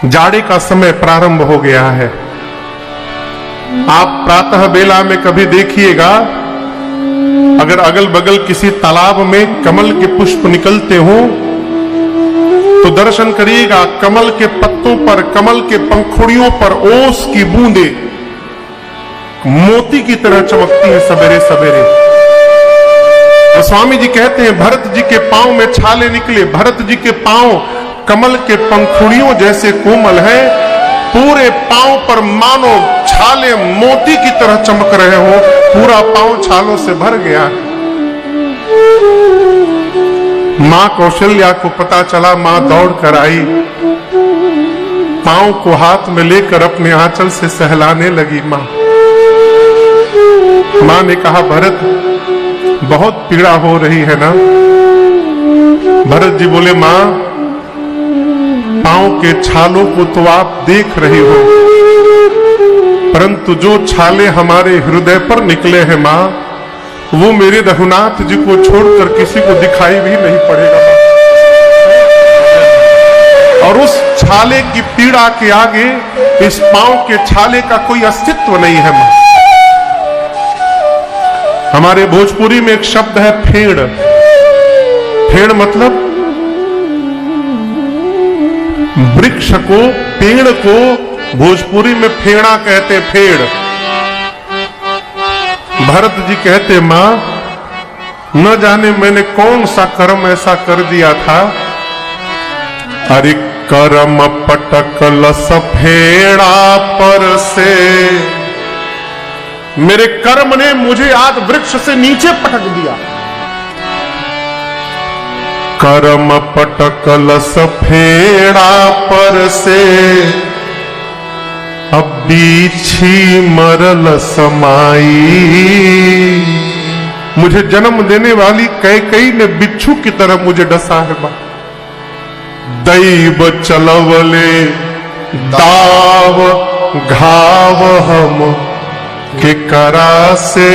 जाड़े का समय प्रारंभ हो गया है। आप प्रातः बेला में कभी देखिएगा, अगर अगल बगल किसी तालाब में कमल के पुष्प निकलते हो तो दर्शन करिएगा, कमल के पत्तों पर, कमल के पंखुड़ियों पर ओस की बूंदे मोती की तरह चमकती हैं सवेरे सवेरे। तो स्वामी जी कहते हैं भरत जी के पांव में छाले निकले, भरत जी के पांव कमल के पंखुड़ियों जैसे कोमल है, पूरे पांव पर मानो छाले मोती की तरह चमक रहे हो, पूरा पांव छालों से भर गया। मां कौशल्या को पता चला, मां दौड़ कर आई, पांव को हाथ में लेकर अपने आंचल से सहलाने लगी। मां ने कहा भरत बहुत पीड़ा हो रही है ना? भरत जी बोले मां पांव के छालों को तो आप देख रही हो, परंतु जो छाले हमारे हृदय पर निकले हैं मां, वो मेरे रघुनाथ जी को छोड़कर किसी को दिखाई भी नहीं पड़ेगा। और उस छाले की पीड़ा के आगे इस पांव के छाले का कोई अस्तित्व नहीं है मां। हमारे भोजपुरी में एक शब्द है फेड़। फेड़ मतलब वृक्ष को, पेड़ को भोजपुरी में फेड़ा कहते, फेड़। भरत जी कहते मां न जाने मैंने कौन सा कर्म ऐसा कर दिया था, अरे कर्म पटकल सफेड़ा पर से, मेरे कर्म ने मुझे आज वृक्ष से नीचे पटक दिया। कर्म पटकल सफेड़ा पर से, अब बीछी मरल समाई, मुझे जन्म देने वाली कैकई ने बिच्छू की तरह मुझे डसा है बा। दैव चलवले दाव घाव हम के करा से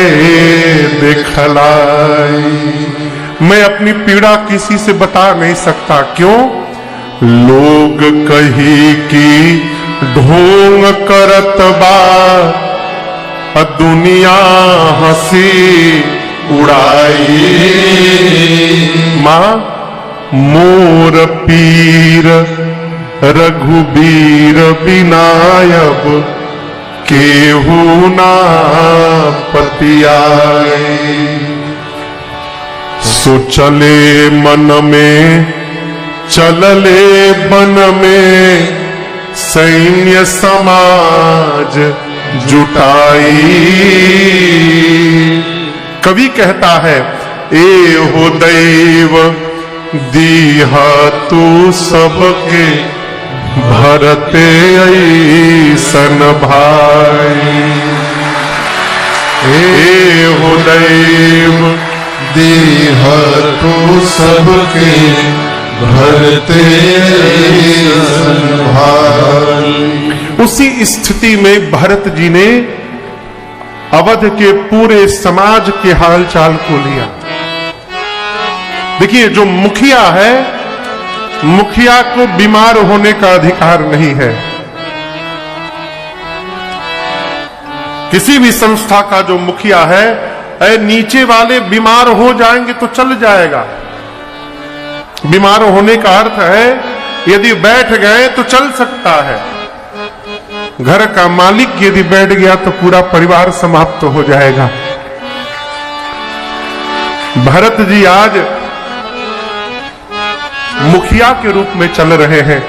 दिखलाई। मैं अपनी पीड़ा किसी से बता नहीं सकता, क्यों? लोग कही कि ढोंग करत बा, दुनिया हंसी उड़ाई। मां मोर पीर रघुबीर विनायब, केहू ना पतियाई। सो चले मन में चलले बन में, सैन्य समाज जुटाई। कवि कहता है ए हो दैव दीहा तू सबके, भरते ऐसन भाई। ए हो दैव दीहा तू सबके, भरते ऐसन भाई। उसी स्थिति में भरत जी ने अवध के पूरे समाज के हालचाल को लिया। देखिए जो मुखिया है, मुखिया को बीमार होने का अधिकार नहीं है। किसी भी संस्था का जो मुखिया है, नीचे वाले बीमार हो जाएंगे तो चल जाएगा। बीमार होने का अर्थ है यदि बैठ गए तो चल सकता है। घर का मालिक यदि बैठ गया तो पूरा परिवार समाप्त हो जाएगा। भरत जी आज मुखिया के रूप में चल रहे हैं,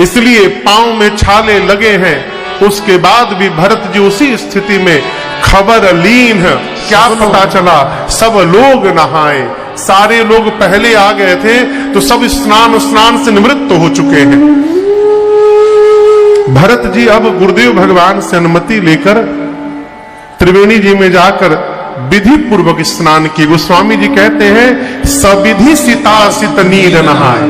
इसलिए पांव में छाले लगे हैं। उसके बाद भी भरत जी उसी स्थिति में खबर लीन है। क्या पता चला? सब लोग नहाए, सारे लोग पहले आ गए थे तो सब स्नान से निवृत्त हो चुके हैं। भरत जी अब गुरुदेव भगवान से अनुमति लेकर त्रिवेणी जी में जाकर विधि पूर्वक स्नान किए। गोस्वामी जी कहते हैं सविधि सीता सित नीर नहाए।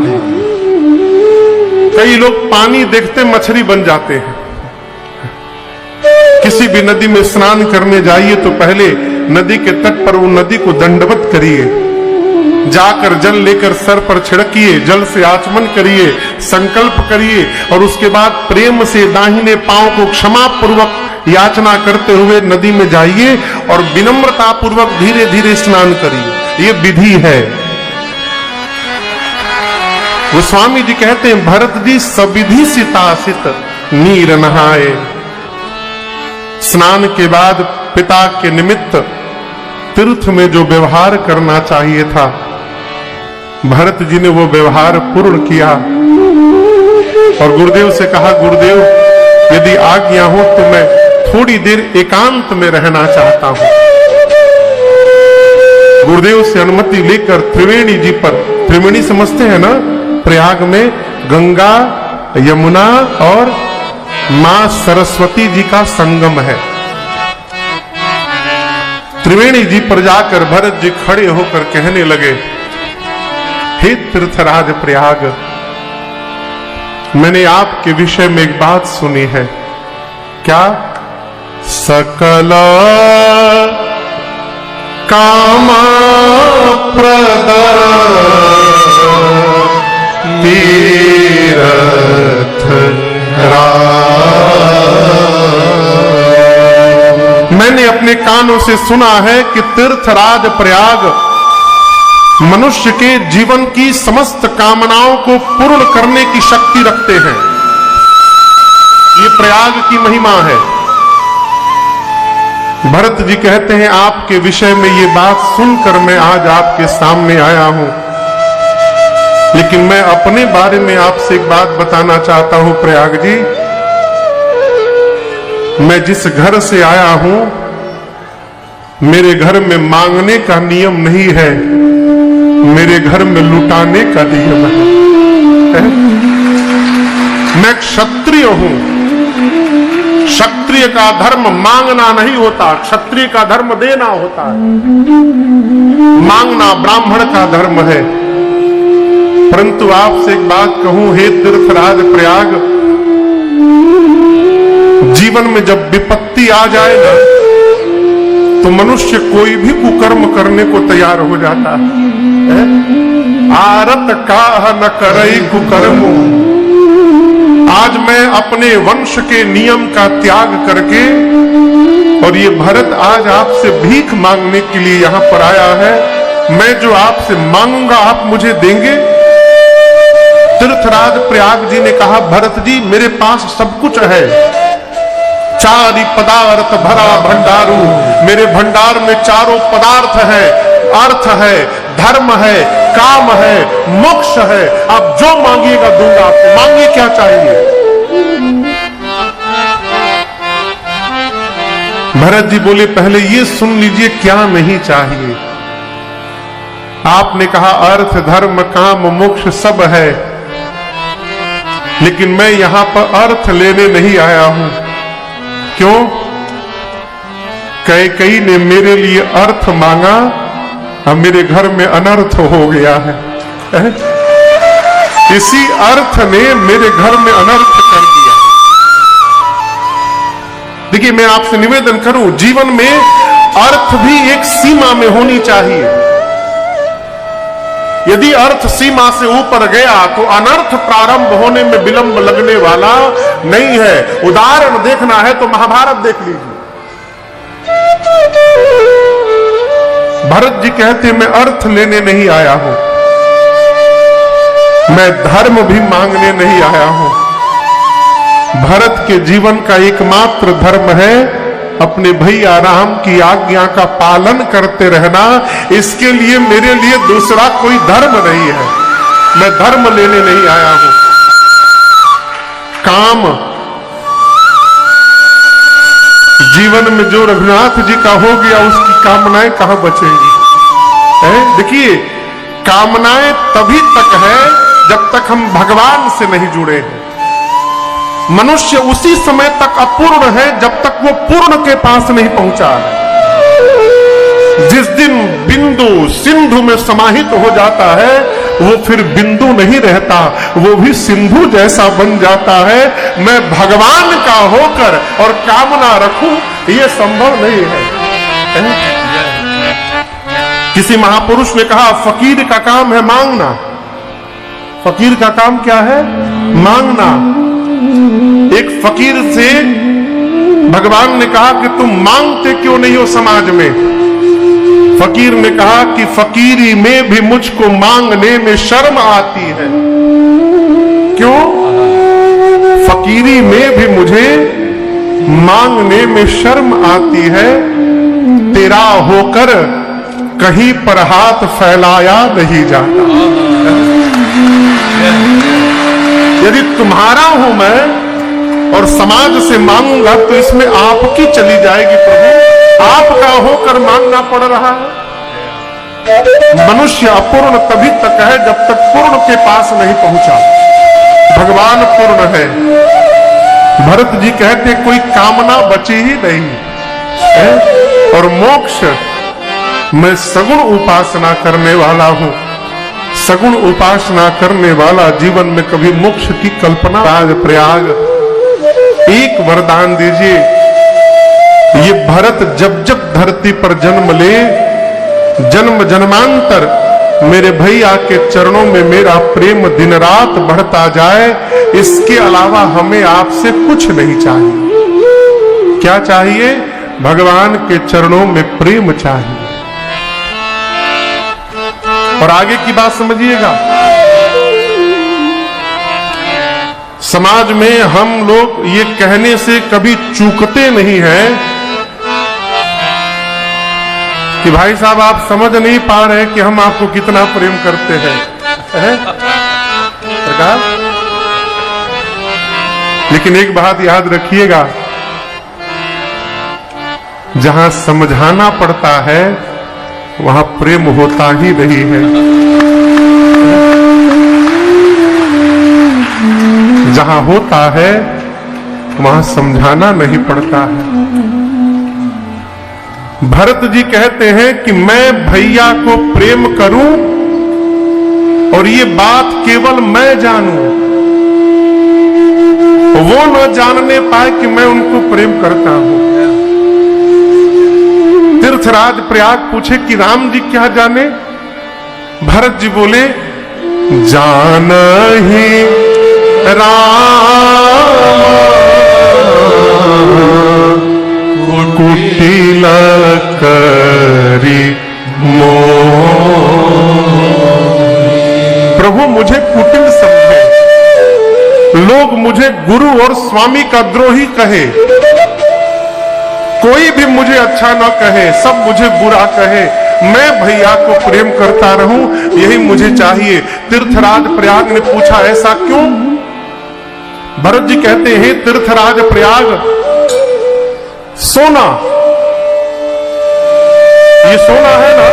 कई लोग पानी देखते मछली बन जाते हैं। किसी भी नदी में स्नान करने जाइए तो पहले नदी के तट पर वो नदी को दंडवत करिए, जाकर जल लेकर सर पर छिड़किए, जल से आचमन करिए, संकल्प करिए और उसके बाद प्रेम से दाहिने पांव को क्षमा पूर्वक याचना करते हुए नदी में जाइए और विनम्रता पूर्वक धीरे धीरे स्नान करिए। ये विधि है। गोस्वामी जी कहते हैं, भरत जी सविधि सितासित नीर नहाए। स्नान के बाद पिता के निमित्त तीर्थ में जो व्यवहार करना चाहिए था, भरत जी ने वो व्यवहार पूर्ण किया और गुरुदेव से कहा, गुरुदेव यदि आज्ञा हो तो मैं थोड़ी देर एकांत में रहना चाहता हूं। गुरुदेव से अनुमति लेकर त्रिवेणी जी पर, त्रिवेणी समझते हैं ना, प्रयाग में गंगा, यमुना और मां सरस्वती जी का संगम है। त्रिवेणी जी पर जाकर भरत जी खड़े होकर कहने लगे, हे तीर्थराज प्रयाग, मैंने आपके विषय में एक बात सुनी है। क्या? सकल कामा प्रद तीर्थ मैंने अपने कानों से सुना है कि तीर्थराज प्रयाग मनुष्य के जीवन की समस्त कामनाओं को पूर्ण करने की शक्ति रखते हैं। ये प्रयाग की महिमा है। भरत जी कहते हैं, आपके विषय में ये बात सुनकर मैं आज आपके सामने आया हूं, लेकिन मैं अपने बारे में आपसे एक बात बताना चाहता हूं प्रयाग जी। मैं जिस घर से आया हूं, मेरे घर में मांगने का नियम नहीं है, मेरे घर में लुटाने का नियम है। मैं क्षत्रिय हूं। क्षत्रिय का धर्म मांगना नहीं होता, क्षत्रिय का धर्म देना होता है। मांगना ब्राह्मण का धर्म है। परंतु आपसे एक बात कहूं, हे तीर्थराज प्रयाग, जीवन में जब विपत्ति आ जाए ना, तो मनुष्य कोई भी कुकर्म करने को तैयार हो जाता है। आरत काह न करई कुकर्म। आज मैं अपने वंश के नियम का त्याग करके, और ये भरत आज आपसे भीख मांगने के लिए यहां पर आया है। मैं जो आपसे मांगूंगा आप मुझे देंगे? तीर्थराज प्रयाग जी ने कहा, भरत जी मेरे पास सब कुछ है, चारि पदार्थ भरा भंडारू। मेरे भंडार में चारों पदार्थ है, अर्थ है, धर्म है, काम है, मोक्ष है। आप जो मांगिएगा दूंगा आपको। मांगिए, क्या चाहिए? भरत जी बोले, पहले ये सुन लीजिए क्या नहीं चाहिए। आपने कहा अर्थ, धर्म, काम, मोक्ष सब है, लेकिन मैं यहां पर अर्थ लेने नहीं आया हूं। क्यों? कैकेयी ने मेरे लिए अर्थ मांगा, अब मेरे घर में अनर्थ हो गया है। इसी अर्थ ने मेरे घर में अनर्थ कर दिया। देखिए, मैं आपसे निवेदन करूं, जीवन में अर्थ भी एक सीमा में होनी चाहिए। यदि अर्थ सीमा से ऊपर गया तो अनर्थ प्रारंभ होने में विलंब लगने वाला नहीं है। उदाहरण देखना है तो महाभारत देख लीजिए। भरत जी कहते, मैं अर्थ लेने नहीं आया हूं, मैं धर्म भी मांगने नहीं आया हूं। भरत के जीवन का एकमात्र धर्म है अपने भैया राम की आज्ञा का पालन करते रहना। इसके लिए मेरे लिए दूसरा कोई धर्म नहीं है। मैं धर्म लेने नहीं आया हूं। काम, जीवन में जो रघुनाथ जी का हो गया उसकी कामनाएं कहां बचेंगी? देखिए, कामनाएं तभी तक है जब तक हम भगवान से नहीं जुड़े हैं। मनुष्य उसी समय तक अपूर्ण है जब तक वो पूर्ण के पास नहीं पहुंचा है। जिस दिन बिंदु सिंधु में समाहित हो जाता है, वो फिर बिंदु नहीं रहता, वो भी सिंधु जैसा बन जाता है। मैं भगवान का होकर और कामना रखूं, ये संभव नहीं है। किसी महापुरुष ने कहा फकीर का काम है मांगना। फकीर का काम क्या है? मांगना। एक फकीर से भगवान ने कहा कि तुम मांगते क्यों नहीं हो समाज में? फकीर ने कहा कि फकीरी में भी मुझको मांगने में शर्म आती है। क्यों? फकीरी में भी मुझे मांगने में शर्म आती है। तेरा होकर कहीं पर हाथ फैलाया नहीं जाता। यदि तुम्हारा हूं मैं और समाज से मांगूंगा तो इसमें आपकी चली जाएगी प्रभु। आपका होकर मांगना पड़ रहा है। मनुष्य अपूर्ण तभी तक है जब तक पूर्ण के पास नहीं पहुंचा। भगवान पूर्ण है। भरत जी कहते कोई कामना बची ही नहीं है। और मोक्ष मैं सगुण उपासना करने वाला हूं। सगुण उपासना करने वाला जीवन में कभी मोक्ष की कल्पना। आज प्रयाग एक वरदान दीजिए। ये भरत जब जब धरती पर जन्म ले, जन्म जन्मांतर मेरे भैया के चरणों में मेरा प्रेम दिन रात बढ़ता जाए। इसके अलावा हमें आपसे कुछ नहीं चाहिए। क्या चाहिए? भगवान के चरणों में प्रेम चाहिए। और आगे की बात समझिएगा। समाज में हम लोग ये कहने से कभी चूकते नहीं हैं कि भाई साहब आप समझ नहीं पा रहे कि हम आपको कितना प्रेम करते हैं, प्रकाश। लेकिन एक बात याद रखिएगा, जहां समझाना पड़ता है वहां प्रेम होता ही नहीं है। जहां होता है वहां समझाना नहीं पड़ता है। भरत जी कहते हैं कि मैं भैया को प्रेम करूं और ये बात केवल मैं जानूं, वो न जानने पाए कि मैं उनको प्रेम करता हूं। तीर्थराज प्रयाग पूछे कि राम जी क्या जाने? भरत जी बोले जान ही राम कुटिल करी प्रभु मुझे कुटिल समझे, लोग मुझे गुरु और स्वामी का द्रोही कहे, कोई भी मुझे अच्छा न कहे, सब मुझे बुरा कहे, मैं भैया को प्रेम करता रहूं, यही मुझे चाहिए। तीर्थराज प्रयाग ने पूछा ऐसा क्यों? भरत जी कहते हैं तीर्थराज प्रयाग सोना, ये सोना है ना,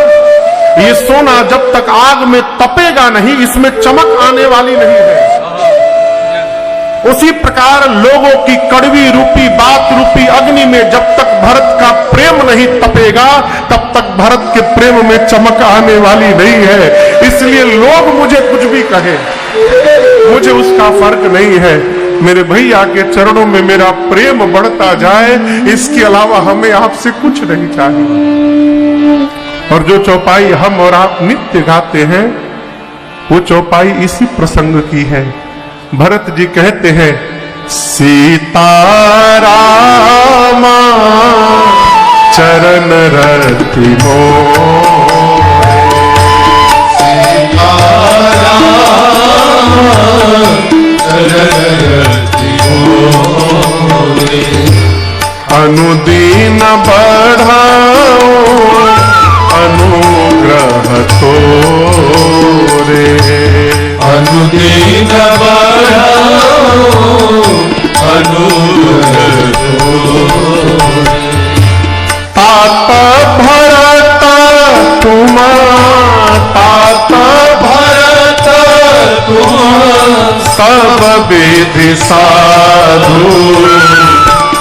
ये सोना जब तक आग में तपेगा नहीं इसमें चमक आने वाली नहीं है। उसी प्रकार लोगों की कड़वी रूपी बात रूपी अग्नि में जब तक भरत का प्रेम नहीं तपेगा तब तक भरत के प्रेम में चमक आने वाली नहीं है। इसलिए लोग मुझे कुछ भी कहे, मुझे उसका फर्क नहीं है। मेरे भैया के चरणों में मेरा प्रेम बढ़ता जाए, इसके अलावा हमें आपसे कुछ नहीं चाहिए। और जो चौपाई हम और आप नित्य गाते हैं वो चौपाई इसी प्रसंग की है। भरत जी कहते हैं सीता रामा चरण रति मोरे, सीता रामा चरण रति मोरे, अनुदीन बढ़ाओ अनुग्रह तोरे, अनुदीन बढ़ाओ अनुग्रह तोरे। तात भरत तुम, तात भरत तुम सब विधि साधु,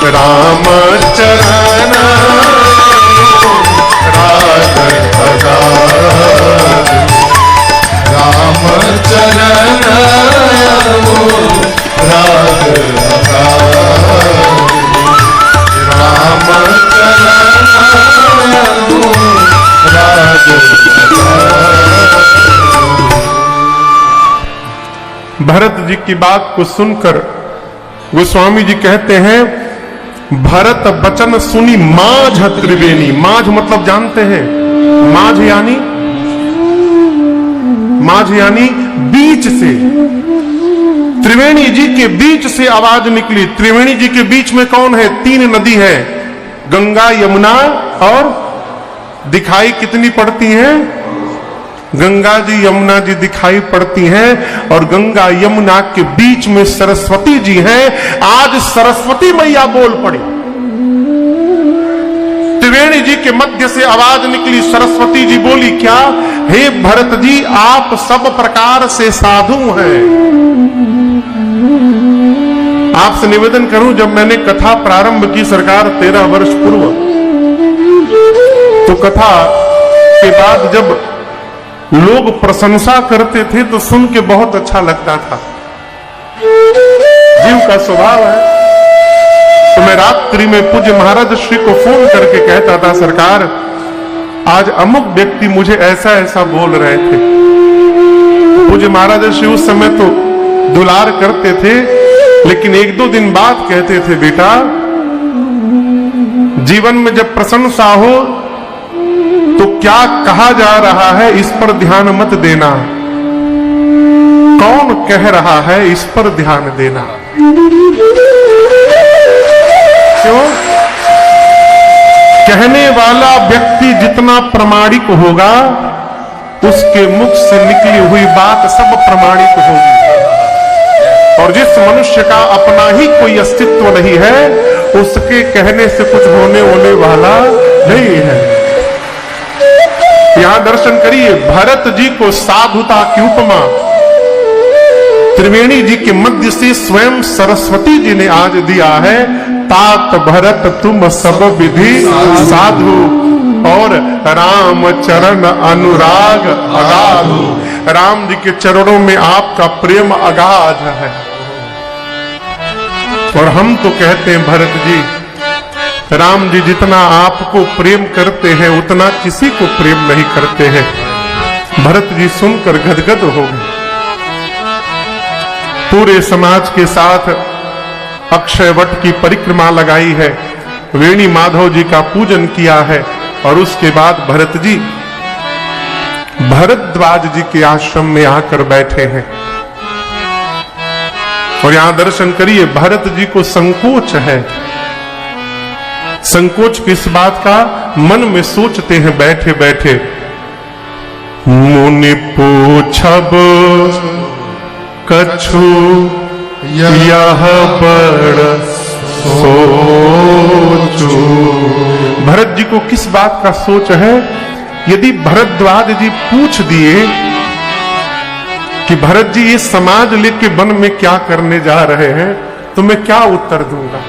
राम चरण राग राम चरण राग राम चरण राग जी की बात को सुनकर गोस्वामी जी कहते हैं, भरत बचन सुनी माझ त्रिवेणी। माझ मतलब जानते हैं, माझ यानी बीच से। त्रिवेणी जी के बीच से आवाज निकली। त्रिवेणी जी के बीच में कौन है? 3 नदी है, गंगा यमुना, और दिखाई कितनी पड़ती हैं? गंगा जी यमुना जी दिखाई पड़ती हैं, और गंगा यमुना के बीच में सरस्वती जी हैं। आज सरस्वती मैया बोल पड़ी। त्रिवेणी जी के मध्य से आवाज निकली, सरस्वती जी बोली क्या? हे भरत जी, आप सब प्रकार से साधु हैं। आपसे निवेदन करूं, जब मैंने कथा प्रारंभ की सरकार 13 वर्ष पूर्व, तो कथा के बाद जब लोग प्रशंसा करते थे तो सुन के बहुत अच्छा लगता था। जीव का स्वभाव है। तो मैं रात्रि में पूज्य महाराज श्री को फोन करके कहता था, सरकार आज अमुक व्यक्ति मुझे ऐसा ऐसा बोल रहे थे। पूज्य महाराज श्री उस समय तो दुलार करते थे, लेकिन 1-2 दिन बाद कहते थे, बेटा जीवन में जब प्रशंसा हो तो क्या कहा जा रहा है इस पर ध्यान मत देना, कौन कह रहा है इस पर ध्यान देना। क्यों? कहने वाला व्यक्ति जितना प्रामाणिक होगा, उसके मुख से निकली हुई बात सब प्रामाणिक होगी। और जिस मनुष्य का अपना ही कोई अस्तित्व नहीं है, उसके कहने से कुछ होने वाला नहीं है। यहां दर्शन करिए, भरत जी को साधुता की उपमा त्रिवेणी जी के मध्य से स्वयं सरस्वती जी ने आज दिया है। तात भरत तुम सब विधि साधु, और राम चरण अनुराग अगाध। राम जी के चरणों में आपका प्रेम अगाध है। और हम तो कहते हैं, भरत जी, राम जी जितना आपको प्रेम करते हैं उतना किसी को प्रेम नहीं करते हैं। भरत जी सुनकर गदगद हो गए। पूरे समाज के साथ अक्षय वट की परिक्रमा लगाई है, वेणी माधव जी का पूजन किया है, और उसके बाद भरत जी भरद्वाज जी के आश्रम में आकर बैठे हैं। और यहां दर्शन करिए, भरत जी को संकोच है। संकोच किस बात का? मन में सोचते हैं बैठे बैठे, मुनि पूछब कछु यह बड़ सोचू। भरत जी को किस बात का सोच है? यदि भरद्वाज जी पूछ दिए कि भरत जी ये समाज लेके वन में क्या करने जा रहे हैं, तो मैं क्या उत्तर दूंगा?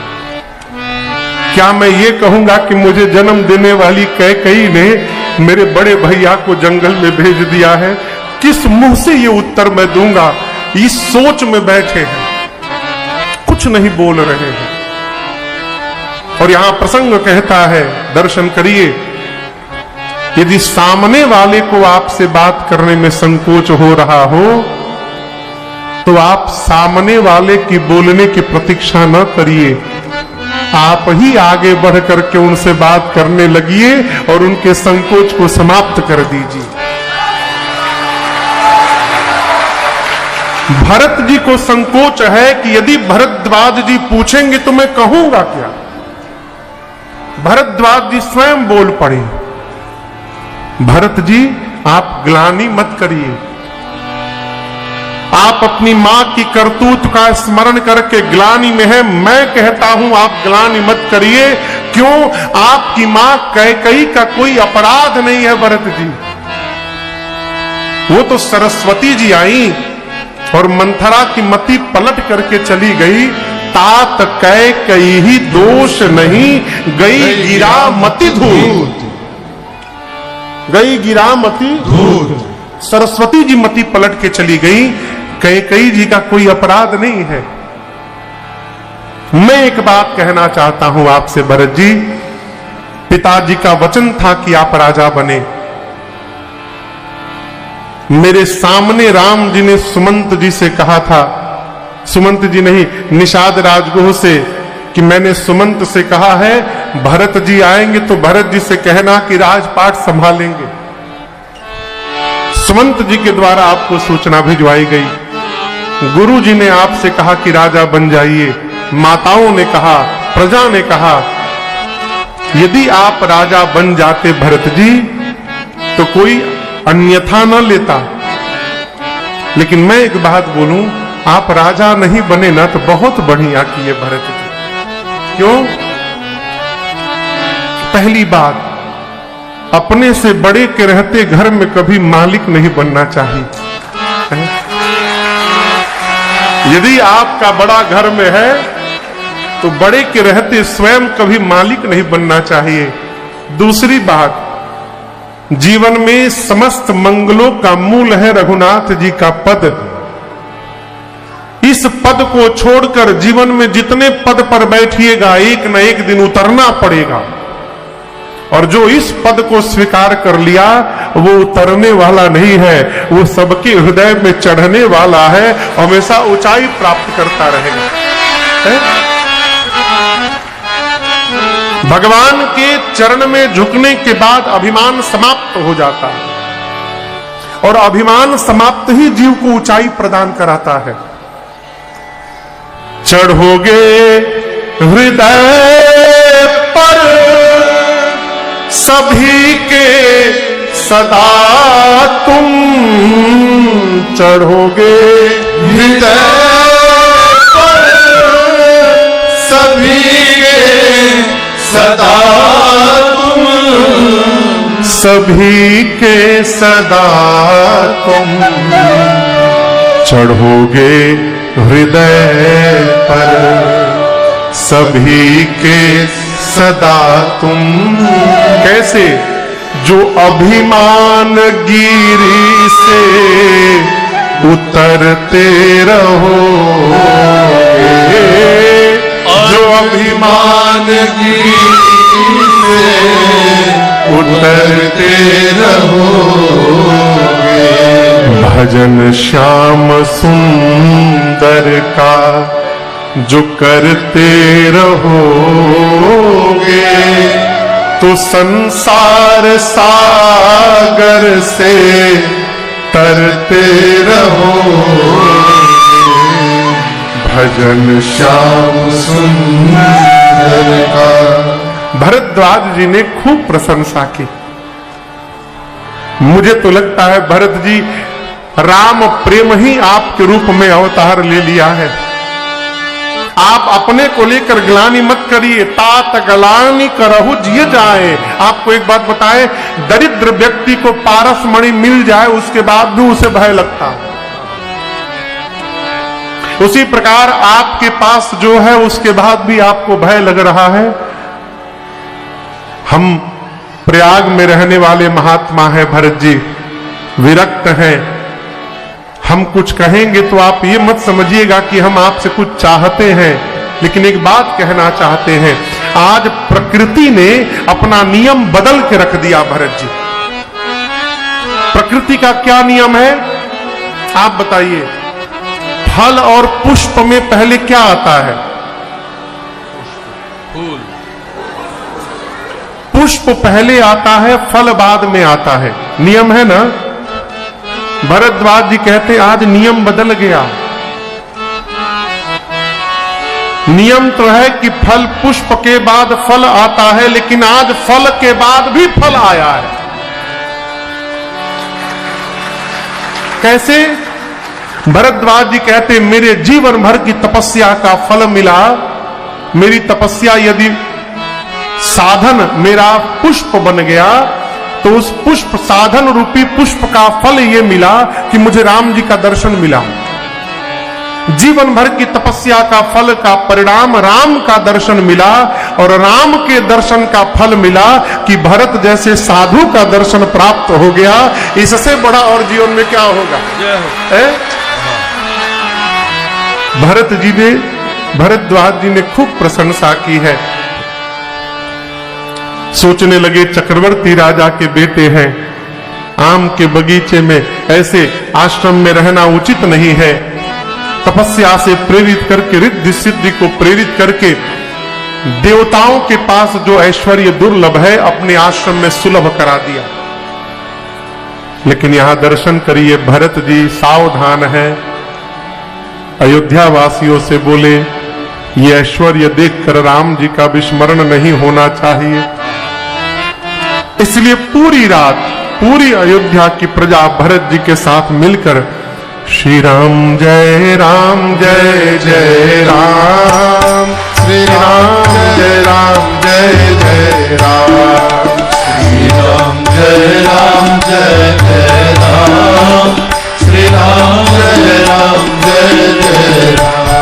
क्या मैं ये कहूंगा कि मुझे जन्म देने वाली कैकेयी ने मेरे बड़े भैया को जंगल में भेज दिया है? किस मुंह से ये उत्तर मैं दूंगा? इस सोच में बैठे हैं, कुछ नहीं बोल रहे हैं। और यहां प्रसंग कहता है, दर्शन करिए, यदि सामने वाले को आपसे बात करने में संकोच हो रहा हो, तो आप सामने वाले की बोलने की प्रतीक्षा न करिए, आप ही आगे बढ़ करके उनसे बात करने लगिए और उनके संकोच को समाप्त कर दीजिए। भरत जी को संकोच है कि यदि भरद्वाज जी पूछेंगे तो मैं कहूंगा क्या? भरद्वाज जी स्वयं बोल पड़े, भरत जी आप ग्लानि मत करिए, आप अपनी मां की करतूत का स्मरण करके ग्लानि में है, मैं कहता हूं आप ग्लानि मत करिए। क्यों? आपकी मां कैकेयी का कोई अपराध नहीं है भरत जी। वो तो सरस्वती जी आई और मंथरा की मति पलट करके चली गई। तात कैकेयी ही दोष नहीं, गई गिरा मति धूत, गई गिरा मति धूत। सरस्वती जी मति पलट के चली गई, कैकेयी जी का कोई अपराध नहीं है। मैं एक बात कहना चाहता हूं आपसे भरत जी, पिताजी का वचन था कि आप राजा बने। मेरे सामने राम जी ने सुमंत जी से कहा था सुमंत जी नहीं, निषाद राजगुह से कि मैंने सुमंत से कहा है भरत जी आएंगे तो भरत जी से कहना कि राजपाट संभालेंगे। सुमंत जी के द्वारा आपको सूचना भिजवाई गई। गुरु जी ने आपसे कहा कि राजा बन जाइए, माताओं ने कहा, प्रजा ने कहा, यदि आप राजा बन जाते भरत जी तो कोई अन्यथा न लेता। लेकिन मैं एक बात बोलूं, आप राजा नहीं बने ना तो बहुत बढ़िया किए भरत जी। क्यों? पहली बात, अपने से बड़े के रहते घर में कभी मालिक नहीं बनना चाहिए। यदि आपका बड़ा घर में है तो बड़े के रहते स्वयं कभी मालिक नहीं बनना चाहिए। दूसरी बात, जीवन में समस्त मंगलों का मूल है रघुनाथ जी का पद। इस पद को छोड़कर जीवन में जितने पद पर बैठिएगा एक न एक दिन उतरना पड़ेगा, और जो इस पद को स्वीकार कर लिया वो उतरने वाला नहीं है, वो सबके हृदय में चढ़ने वाला है, हमेशा ऊंचाई प्राप्त करता रहेगा। भगवान के चरण में झुकने के बाद अभिमान समाप्त हो जाता है, और अभिमान समाप्त ही जीव को ऊंचाई प्रदान कराता है। चढ़ोगे हृदय पर सभी के सदा तुम, चढ़ोगे हृदय पर सभी के सदा तुम, सभी के सदा तुम, चढ़ोगे हृदय पर सभी के सदा तुम। कैसे? जो अभिमान गिरी से उतरते रहोगे, जो अभिमान गिरी से उतरते रहोगे, भजन श्याम सुंदर का जो करते रहोगे, तो संसार सागर से तरते रहोगे। भजन श्याम सुंदर का। भरद्वाज जी ने खूब प्रशंसा की। मुझे तो लगता है भरत जी राम प्रेम ही आपके रूप में अवतार ले लिया है। आप अपने को लेकर ग्लानि मत करिए, तात ग्लानि करहु जिय जाए। आपको एक बात बताएं, दरिद्र व्यक्ति को पारस मणि मिल जाए उसके बाद भी उसे भय लगता है। उसी प्रकार आपके पास जो है उसके बाद भी आपको भय लग रहा है। हम प्रयाग में रहने वाले महात्मा हैं भरत जी, विरक्त हैं। हम कुछ कहेंगे तो आप ये मत समझिएगा कि हम आपसे कुछ चाहते हैं, लेकिन एक बात कहना चाहते हैं। आज प्रकृति ने अपना नियम बदल के रख दिया भरत जी। प्रकृति का क्या नियम है आप बताइए? फल और पुष्प में पहले क्या आता है? फूल। पुष्प पहले आता है, फल बाद में आता है। नियम है ना? भरद्वाज जी कहते आज नियम बदल गया। नियम तो है कि फल पुष्प के बाद फल आता है, लेकिन आज फल के बाद भी फल आया है। कैसे? भरद्वाज जी कहते मेरे जीवन भर की तपस्या का फल मिला। मेरी तपस्या यदि साधन मेरा पुष्प बन गया तो उस पुष्प साधन रूपी पुष्प का फल ये मिला कि मुझे राम जी का दर्शन मिला। जीवन भर की तपस्या का फल का परिणाम राम का दर्शन मिला, और राम के दर्शन का फल मिला कि भरत जैसे साधु का दर्शन प्राप्त हो गया। इससे बड़ा और जीवन में क्या होगा? भरत जी ने, भरद्वाज जी ने खूब प्रशंसा की है। सोचने लगे चक्रवर्ती राजा के बेटे हैं, आम के बगीचे में ऐसे आश्रम में रहना उचित नहीं है। तपस्या से प्रेरित करके, रिद्धि सिद्धि को प्रेरित करके देवताओं के पास जो ऐश्वर्य दुर्लभ है अपने आश्रम में सुलभ करा दिया। लेकिन यहां दर्शन करिए, भरत जी सावधान है, अयोध्या वासियों से बोले ये ऐश्वर्य देखकर राम जी का विस्मरण नहीं होना चाहिए। इसलिए पूरी रात पूरी अयोध्या की प्रजा भरत जी के साथ मिलकर श्री राम जय राम जय जय राम, श्री राम जय राम जय जय राम, श्री राम जय राम जय जय राम, श्री राम जय राम जय जय राम,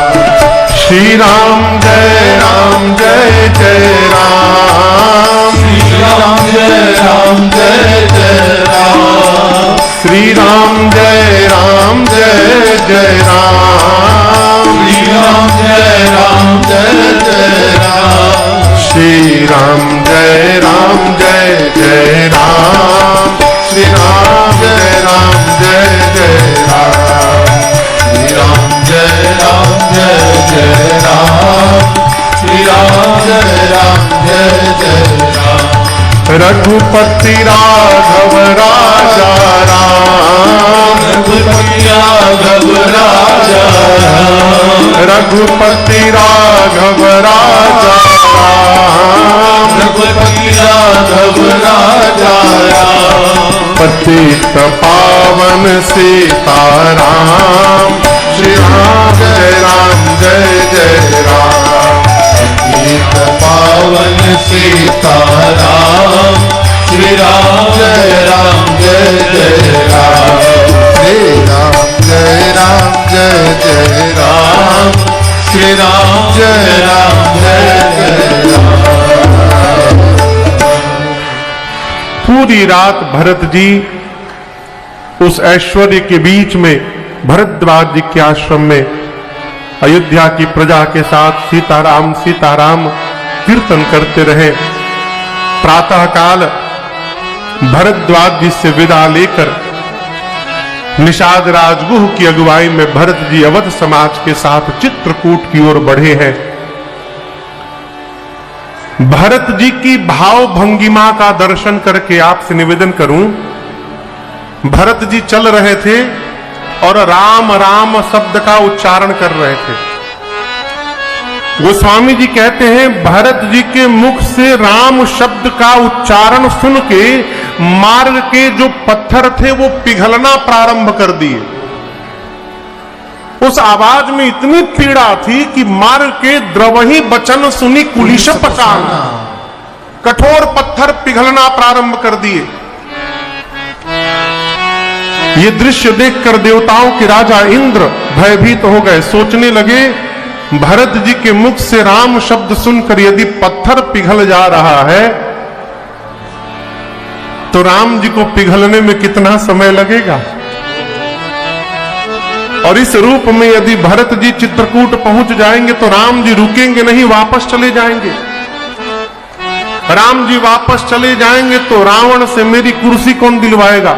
श्री राम जय राम जय जय राम, श्री राम जय राम जय जय राम, श्री राम जय राम जय जय राम, श्री राम जय राम जय जय राम, श्री राम जय राम जय जय राम, श्री राम जय राम जय जय राम, श्री राम जय राम जय जय राम, श्री राम जय राम जय जय राम, रघुपति राघव राजा राम, रघुपति राघव राजा राम, रघुपति राघव राजा राम, रघुपति राघव राजा राम, पतित पावन सीताराम, श्री राम जय जय राम, पतित पावन सीताराम, श्री राम जय जय राम, श्री राम जय जय राम, श्री राम जय जय राम। पूरी रात भरत जी उस ऐश्वर्य के बीच में भरद्वाज जी के आश्रम में अयोध्या की प्रजा के साथ सीताराम सीताराम कीर्तन करते रहे। प्रातःकाल भरद्वाज जी से विदा लेकर निषाद राजगुह की अगुवाई में भरत जी अवध समाज के साथ चित्रकूट की ओर बढ़े हैं। भरत जी की भाव भंगिमा का दर्शन करके आपसे निवेदन करूं, भरत जी चल रहे थे और राम राम शब्द का उच्चारण कर रहे थे। गोस्वामी जी कहते हैं भरत जी के मुख से राम शब्द का उच्चारण सुन के मार्ग के जो पत्थर थे वो पिघलना प्रारंभ कर दिए। उस आवाज में इतनी पीड़ा थी कि मार्ग के द्रवही वचन सुनी कुलिश पचाना, कठोर पत्थर पिघलना प्रारंभ कर दिए। ये दृश्य देखकर देवताओं के राजा इंद्र भयभीत हो गए। सोचने लगे भरत जी के मुख से राम शब्द सुनकर यदि पत्थर पिघल जा रहा है तो राम जी को पिघलने में कितना समय लगेगा। और इस रूप में यदि भरत जी चित्रकूट पहुंच जाएंगे तो राम जी रुकेंगे नहीं, वापस चले जाएंगे। राम जी वापस चले जाएंगे तो रावण से मेरी कुर्सी कौन दिलवाएगा।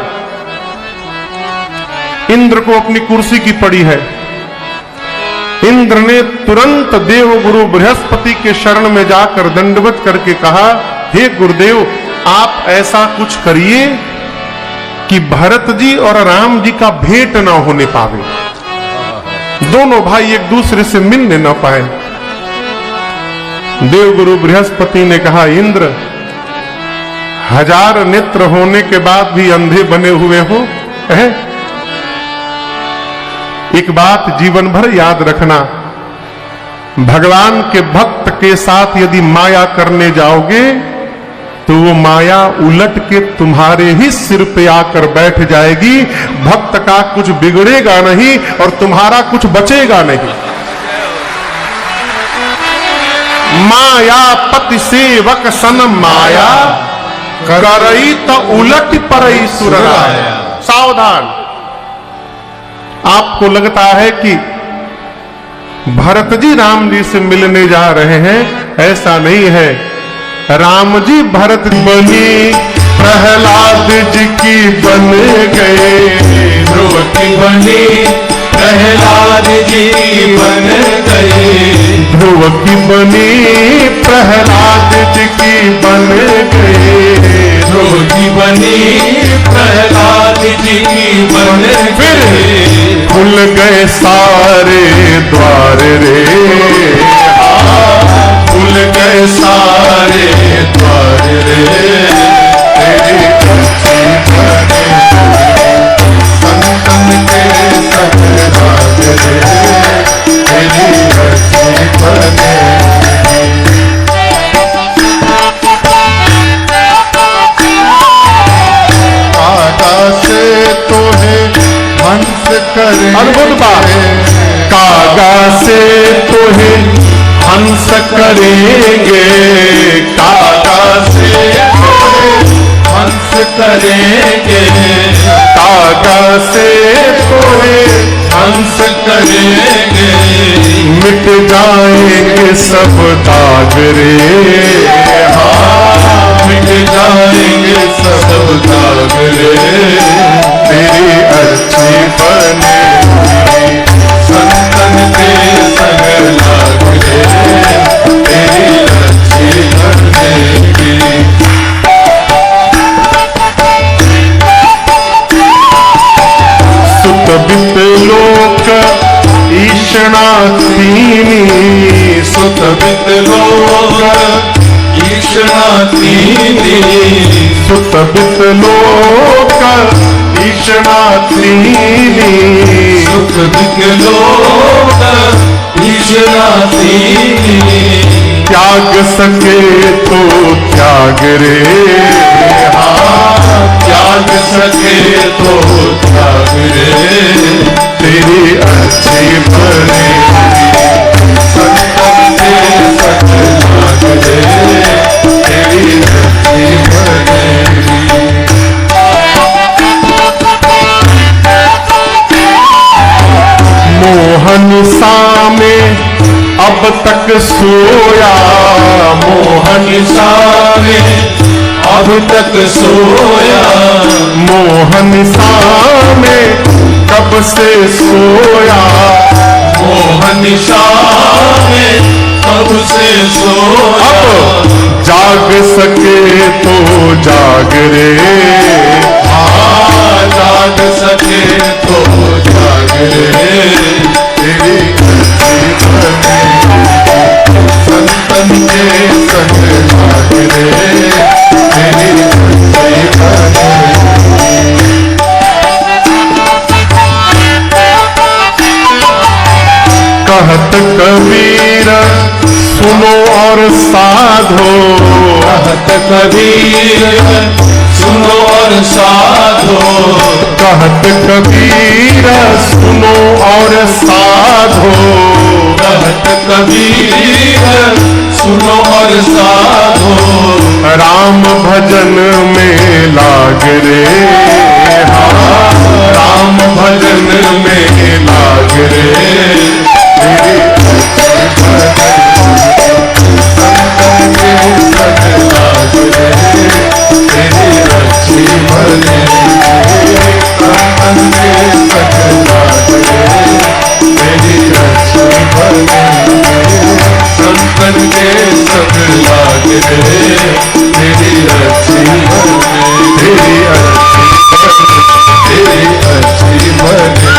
इंद्र को अपनी कुर्सी की पड़ी है। इंद्र ने तुरंत देवगुरु बृहस्पति के शरण में जाकर दंडवत करके कहा, हे गुरुदेव आप ऐसा कुछ करिए कि भरत जी और राम जी का भेंट ना होने पावे, दोनों भाई एक दूसरे से मिलने ना पाए। देवगुरु बृहस्पति ने कहा, इंद्र 1000 नेत्र होने के बाद भी अंधे बने हुए हो। एक बात जीवन भर याद रखना, भगवान के भक्त के साथ यदि माया करने जाओगे तो वो माया उलट के तुम्हारे ही सिर पे आकर बैठ जाएगी। भक्त का कुछ बिगड़ेगा नहीं और तुम्हारा कुछ बचेगा नहीं। माया पति सेवक सन माया, करई तो उलट परई सुरराया। सावधान। आपको लगता है कि भरत जी राम जी से मिलने जा रहे हैं, ऐसा नहीं है। राम जी भरत बनी प्रहलाद जी की बन गए, ध्रुव की बनी प्रहलाद जी बन गए, ध्रुव की बनी प्रहलाद जी की बन गए, ध्रुव की बनी प्रहलाद जी की बन गए, खुल गए सारे द्वार रे, खुल गए सारे द्वार रे, तेरी अच्छी बने संतन के संग रे, तेरी अच्छी बने। से तो है हंस करे, अद्भुत बात, कागा से तो है हंस करेंगे, कागा से तो है हंस करेंगे, कागा से तो है हंस करेंगे, मिट जाएंगे सब दाग रे, हाँ मिट जाएंगे सब दाग रे, तेरी अच्छी बनेगी संतन के संग लाग रे, तेरी अच्छी बनेगी। सुत बित लोक ईशणातीनी, सुत बित लोक ईशणातीनी, सुत बित लोक ईशणातीनी, सुत बित लोक ईशणातीनी, त्याग सके तो त्याग रे, हाँ त्याग सके तो त्याग रे, तेरी अच्छी बनेगी संतन के संग लाग रे, तेरी अच्छी बनेगी। मोहन सा में अब तक सोया, मोहन सा में अब तक सोया, मोहन सा में कब से सोया, मोहन सा में कब से सोया, अब जाग सके तो जाग रे, हाँ जाग सके तो जाग रे, तेरी अच्छी बनेगी संतन के संग लाग रे, तेरी अच्छी बनेगी। कहत कबीर सुनो और साधो, कहत कबीर सुनो और साधो, कहत कबीर सुनो और साधो, कहत कबीर सुनो और साधो, राम भजन में लाग रे, हाँ राम भजन में लाग रे, तेरी संतन के संग लाग रे, तेरी अच्छी बनेगी, संतन के संग लाग रे, तेरी अच्छी बनेगी, संतन के संग लाग रे, तेरी अच्छी बनेगी, तेरी अच्छी बनेगी।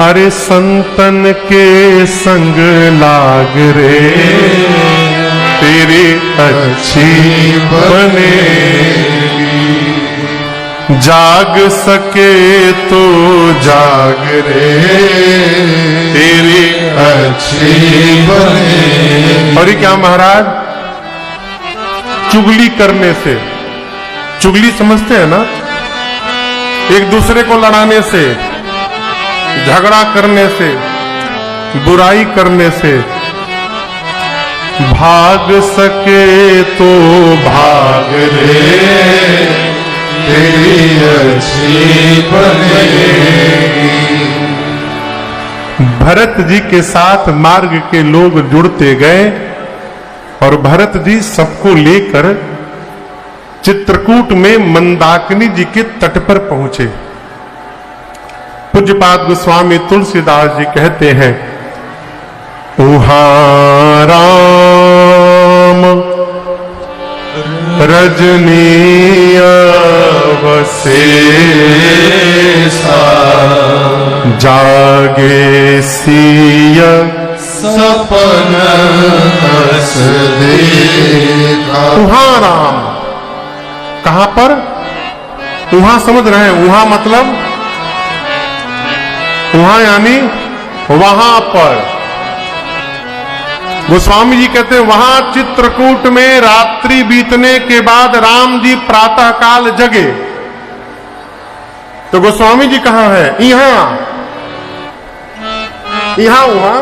अरे संतन के संग लाग रे, तेरी अच्छी बनेगी, जाग सके तो जाग रे, तेरी अच्छी बनेगी। और ये क्या महाराज, चुगली करने से, चुगली समझते हैं ना, एक दूसरे को लड़ाने से, झगड़ा करने से, बुराई करने से, भाग सके तो भाग रे, तेरी अच्छी बनेगी। भरत जी के साथ मार्ग के लोग जुड़ते गए और भरत जी सबको लेकर चित्रकूट में मंदाकिनी जी के तट पर पहुंचे। पूज्यपाद गोस्वामी तुलसीदास जी कहते हैं, उहाँ राम रजनीय बसे जागे सिय सपन हस देखा। उहाँ राम, कहां पर? उहाँ समझ रहे हैं, उहाँ मतलब उहाँ यानी वहां पर। गोस्वामी जी कहते हैं वहां चित्रकूट में रात्रि बीतने के बाद राम जी प्रातः काल जगे। तो गोस्वामी जी कहां है? यहां यहां वहां।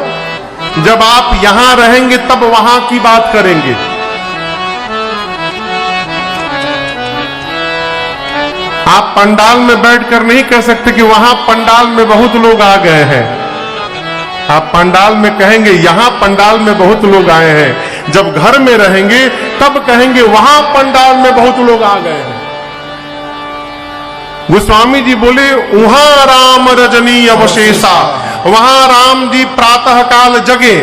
जब आप यहां रहेंगे तब वहां की बात करेंगे। आप पंडाल में बैठकर नहीं कह सकते कि वहां पंडाल में बहुत लोग आ गए हैं। आप पंडाल में कहेंगे यहां पंडाल में बहुत लोग आए हैं। जब घर में रहेंगे तब कहेंगे वहां पंडाल में बहुत लोग आ गए हैं। गोस्वामी जी बोले वहां राम रजनी अवशेषा, वहां राम जी प्रातः काल जगे।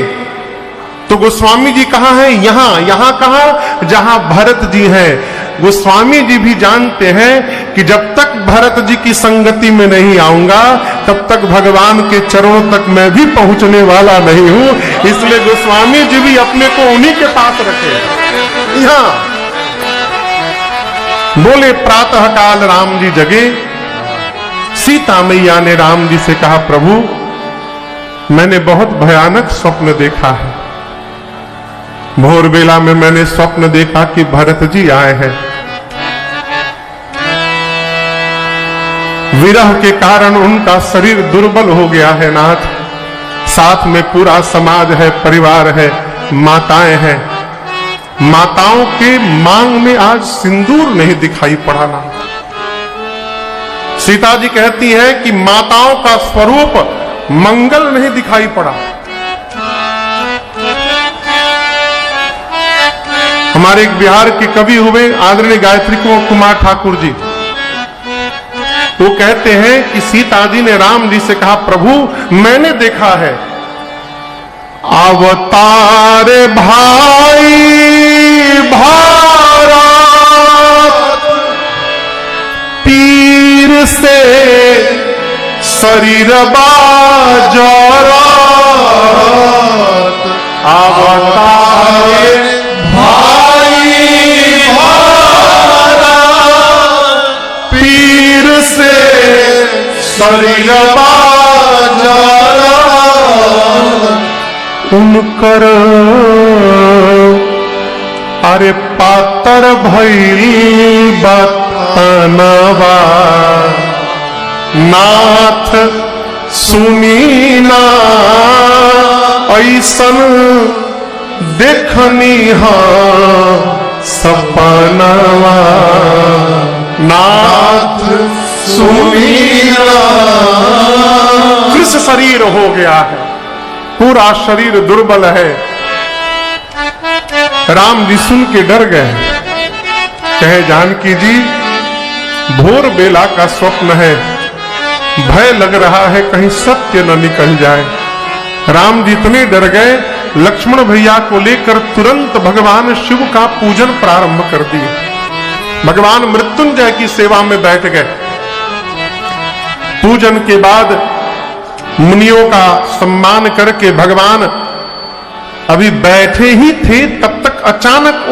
तो गोस्वामी जी कहां है? यहां। यहां कहां? जहां भरत जी हैं। गोस्वामी जी भी जानते हैं कि जब तक भरत जी की संगति में नहीं आऊंगा तब तक भगवान के चरणों तक मैं भी पहुंचने वाला नहीं हूं। इसलिए गोस्वामी जी भी अपने को उन्हीं के पास रखे। यहां बोले प्रातः काल राम जी जगे। सीता मैया ने राम जी से कहा, प्रभु मैंने बहुत भयानक स्वप्न देखा है। भोर बेला में मैंने स्वप्न देखा कि भरत जी आए हैं। विरह के कारण उनका शरीर दुर्बल हो गया है नाथ। साथ में पूरा समाज है, परिवार है, माताएं हैं। माताओं के मांग में आज सिंदूर नहीं दिखाई पड़ा ना। सीता जी कहती है कि माताओं का स्वरूप मंगल नहीं दिखाई पड़ा। हमारे एक बिहार के कवि हुए आदरणीय गायत्री कुमार ठाकुर जी, वो कहते हैं कि सीता जी ने राम जी से कहा, प्रभु मैंने देखा है अवतार भाई भारत पीर से शरीर बाजरत। अवतार शरीर उनकर अरे पातर भइल बतनवा नाथ सुनी ना ऐसन देखनी हा सपनवा नाथ सुनीला। कृष्ण शरीर हो गया है, पूरा शरीर दुर्बल है। राम जी सुन के डर गए, कहे जानकी जी भोर बेला का स्वप्न है, भय लग रहा है कहीं सत्य न निकल जाए। राम जी इतने डर गए, लक्ष्मण भैया को लेकर तुरंत भगवान शिव का पूजन प्रारंभ कर दिए। भगवान मृत्युंजय की सेवा में बैठ गए। पूजन के बाद मुनियों का सम्मान करके भगवान अभी बैठे ही थे, तब तक अचानक